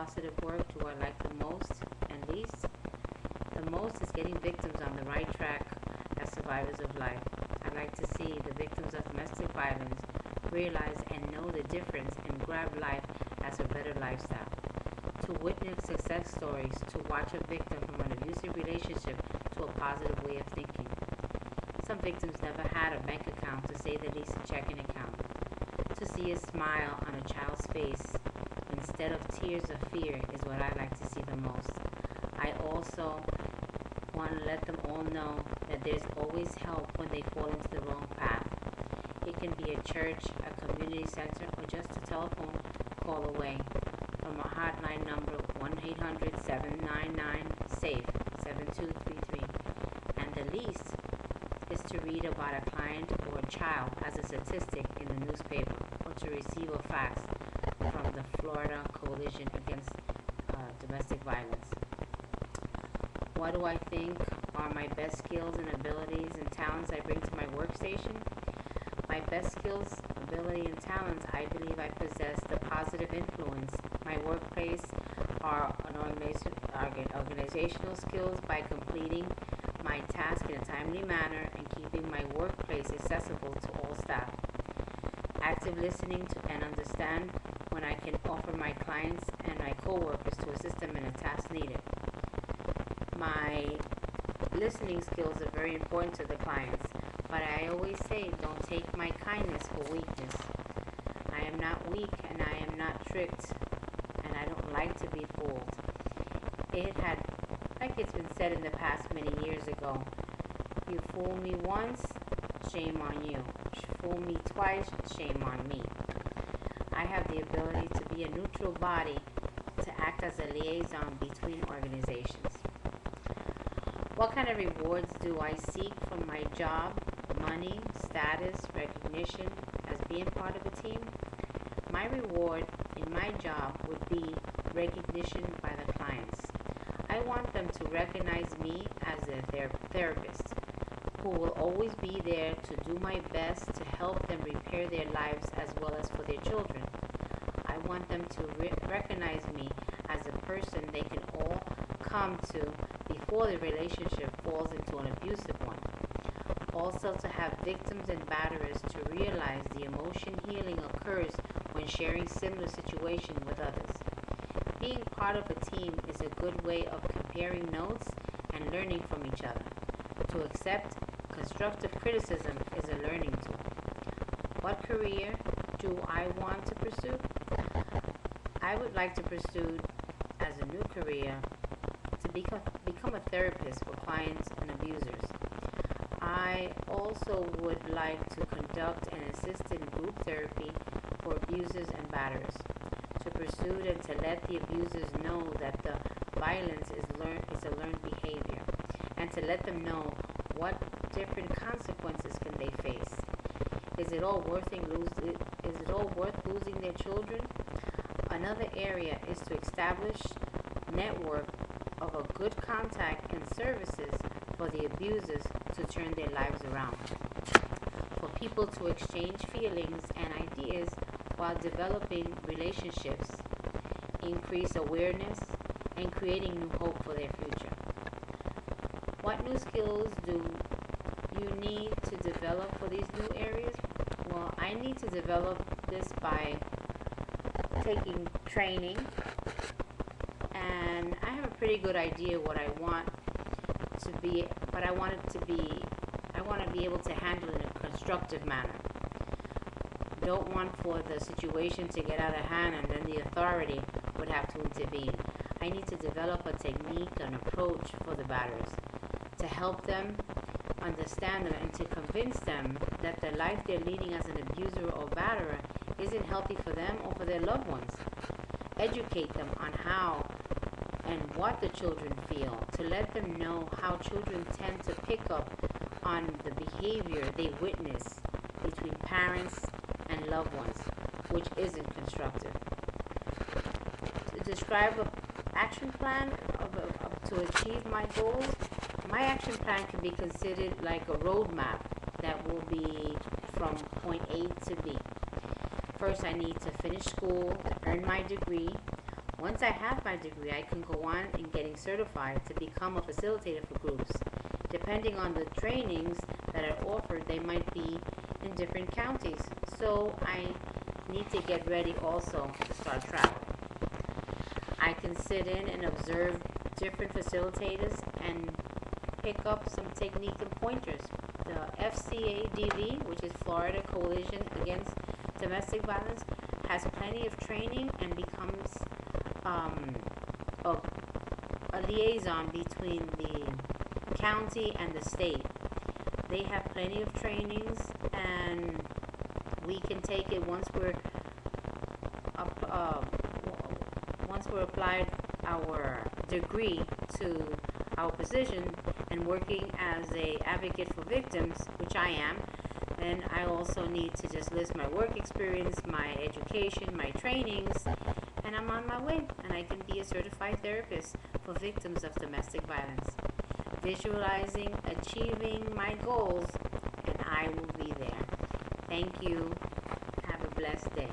positive work do I like the most and least? The most is getting victims on the right track as survivors of life. I like to see the victims of domestic violence realize and know the difference and grab life as a better lifestyle. To witness success stories, to watch a victim from an abusive relationship to a positive way of thinking. Some victims never had a bank account, to say the least a checking account. To see a smile on a child's face instead of tears of fear is what I like to see the most. I also want to let them all know that there's always help when they fall into the wrong path. It can be a church, a community center, or just a telephone call away from a hotline number 1-800-799-SAFE 7233. And the least is to read about a client or a child as a statistic in the newspaper, or to receive a fax from the Florida Coalition Against Domestic Violence. What do I think are my best skills and abilities and talents I bring to my workstation? My best skills, ability, and talents, I believe I possess the positive influence. My workplace are organizational skills by completing my task in a timely manner and keeping my workplace accessible to all staff. Active listening to and understand when I can offer my clients and my coworkers to assist them in a task needed. My listening skills are very important to the clients, but I always say don't take my kindness for weakness. I am not weak and I am not tricked, and I don't like to be fooled. Like it's been said in the past many years ago, you fool me once, shame on you. Fool me twice, shame on me. I have the ability to be a neutral body to act as a liaison between organizations. What kind of rewards do I seek from my job? Money, status, recognition as being part of a team? My reward in my job would be recognition by the clients. I want them to recognize me as their therapist, who will always be there to do my best to help them repair their lives as well as for their children. I want them to recognize me as a person they can all come to before the relationship falls into an abusive one. Also, to have victims and batterers to realize the emotion healing occurs when sharing similar situations with others. Being part of a team is a good way of comparing notes and learning from each other. To accept constructive criticism is a learning tool. What career do I want to pursue? I would like to pursue as a new career to become a therapist for clients and abusers. I also would like to conduct and assist in group therapy for abusers and batterers, to pursue and to let the abusers know that the violence is a learned behavior, and to let them know what different consequences can they face. Is it all worth losing their children? Another area is to establish network of a good contact and services for the abusers to turn their lives around. For people to exchange feelings and ideas while developing relationships, increase awareness, and creating new hope for their future. What new skills do you need to develop for these new areas? Well, I need to develop this by taking training, and I have a pretty good idea what I want to be, but I want to be able to handle it in a constructive manner. Don't want for the situation to get out of hand and then the authority would have to intervene. I need to develop a technique, an approach for the batterers to help them understand them and to convince them that the life they're leading as an abuser or batterer isn't healthy for them or for their loved ones. Educate them on how and what the children feel, to let them know how children tend to pick up on the behavior they witness between parents and loved ones, which isn't constructive. To describe an action plan to achieve my goals, my action plan can be considered like a roadmap that will be from point A to B. First, I need to finish school, earn my degree. Once I have my degree, I can go on in getting certified to become a facilitator for groups. Depending on the trainings that are offered, they might be in different counties. So I need to get ready also to start traveling. I can sit in and observe different facilitators and pick up some technique and pointers. The FCADV, which is Florida Coalition Against Domestic Violence, has plenty of training and becomes a liaison between the county and the state. They have plenty of trainings, and we can take it once we're applied our degree to our position and working as a advocate for victims, which I am. And I also need to just list my work experience, my education, my trainings, and I'm on my way, and I can be a certified therapist for victims of domestic violence. Visualizing, achieving my goals, and I will be there. Thank you. Have a blessed day.